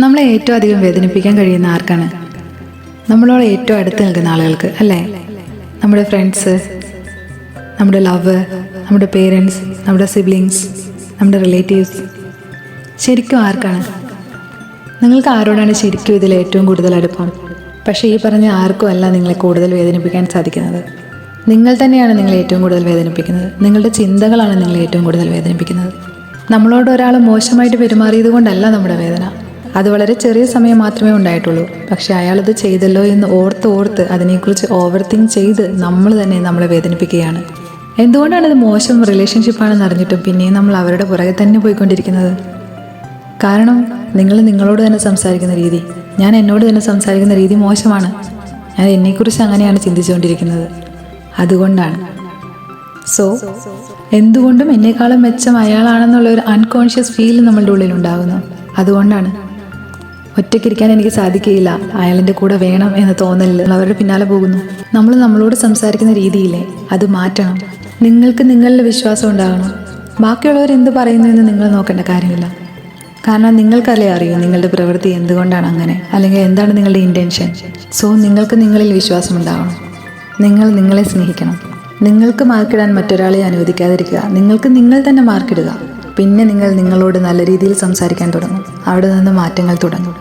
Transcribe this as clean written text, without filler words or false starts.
നമ്മളെ ഏറ്റവും അധികം വേദനിപ്പിക്കാൻ കഴിയുന്ന ആർക്കാണ്? നമ്മളോട് ഏറ്റവും അടുത്ത് നിൽക്കുന്ന ആളുകൾക്ക് അല്ലേ? നമ്മുടെ ഫ്രണ്ട്സ്, നമ്മുടെ ലവ്, നമ്മുടെ പേരൻസ്, നമ്മുടെ സിബ്ലിങ്സ്, നമ്മുടെ റിലേറ്റീവ്സ്. ശരിക്കും ആർക്കാണ്? നിങ്ങൾക്ക് ആരോടാണ് ശരിക്കും ഇതിൽ ഏറ്റവും കൂടുതൽ അടുപ്പം? പക്ഷേ ഈ പറഞ്ഞ ആർക്കും അല്ല നിങ്ങളെ കൂടുതൽ വേദനിപ്പിക്കാൻ സാധിക്കുന്നത്. നിങ്ങൾ തന്നെയാണ് നിങ്ങളെ ഏറ്റവും കൂടുതൽ വേദനിപ്പിക്കുന്നത്. നിങ്ങളുടെ ചിന്തകളാണ് നിങ്ങളെ ഏറ്റവും കൂടുതൽ വേദനിപ്പിക്കുന്നത്. നമ്മളോട് ഒരാൾ മോശമായിട്ട് പെരുമാറിയത് കൊണ്ടല്ല നമ്മുടെ വേദന. അത് വളരെ ചെറിയ സമയം മാത്രമേ ഉണ്ടായിട്ടുള്ളൂ. പക്ഷെ അയാളത് ചെയ്തല്ലോ എന്ന് ഓർത്ത് അതിനെക്കുറിച്ച് ഓവർ തിങ്ക് ചെയ്ത് നമ്മൾ തന്നെ നമ്മളെ വേദനിപ്പിക്കുകയാണ്. എന്തുകൊണ്ടാണ് ഇത് മോശം റിലേഷൻഷിപ്പാണെന്ന് അറിഞ്ഞിട്ടും പിന്നെയും നമ്മൾ അവരുടെ പുറകെ തന്നെ പോയിക്കൊണ്ടിരിക്കുന്നത്? കാരണം നിങ്ങൾ നിങ്ങളോട് തന്നെ സംസാരിക്കുന്ന രീതി, ഞാൻ എന്നോട് തന്നെ സംസാരിക്കുന്ന രീതി മോശമാണ്. ഞാൻ എന്നെക്കുറിച്ച് അങ്ങനെയാണ് ചിന്തിച്ചുകൊണ്ടിരിക്കുന്നത്. അതുകൊണ്ടാണ്. എന്തുകൊണ്ടും എന്നെക്കാളും മെച്ചം അയാളാണെന്നുള്ള ഒരു അൺകോൺഷ്യസ് ഫീൽ നമ്മളുടെ ഉള്ളിൽ ഉണ്ടാകുന്നു. അതുകൊണ്ടാണ് ഒറ്റയ്ക്കിരിക്കാൻ എനിക്ക് സാധിക്കുകയില്ല, അയാളിൻ്റെ കൂടെ വേണം എന്ന് തോന്നലിൽ അവരുടെ പിന്നാലെ പോകുന്നു. നമ്മൾ നമ്മളോട് സംസാരിക്കുന്ന രീതിയില്ലേ, അത് മാറ്റണം. നിങ്ങൾക്ക് നിങ്ങളുടെ വിശ്വാസം ഉണ്ടാകണം. ബാക്കിയുള്ളവർ എന്ത് പറയുന്നു എന്ന് നിങ്ങൾ നോക്കേണ്ട കാര്യമില്ല. കാരണം നിങ്ങൾക്കല്ലേ അറിയൂ നിങ്ങളുടെ പ്രവൃത്തി എന്തുകൊണ്ടാണ് അങ്ങനെ, അല്ലെങ്കിൽ എന്താണ് നിങ്ങളുടെ ഇൻറ്റൻഷൻ. നിങ്ങൾക്ക് നിങ്ങളിൽ വിശ്വാസം ഉണ്ടാകണം. നിങ്ങൾ നിങ്ങളെ സ്നേഹിക്കണം. നിങ്ങൾക്ക് മാർക്കിടാൻ മറ്റൊരാളെ അനുവദിക്കാതിരിക്കുക. നിങ്ങൾക്ക് നിങ്ങൾ തന്നെ മാർക്കിടുക. പിന്നെ നിങ്ങൾ നിങ്ങളോട് നല്ല രീതിയിൽ സംസാരിക്കാൻ തുടങ്ങും. അവിടെ നിന്ന് മാറ്റങ്ങൾ തുടങ്ങും.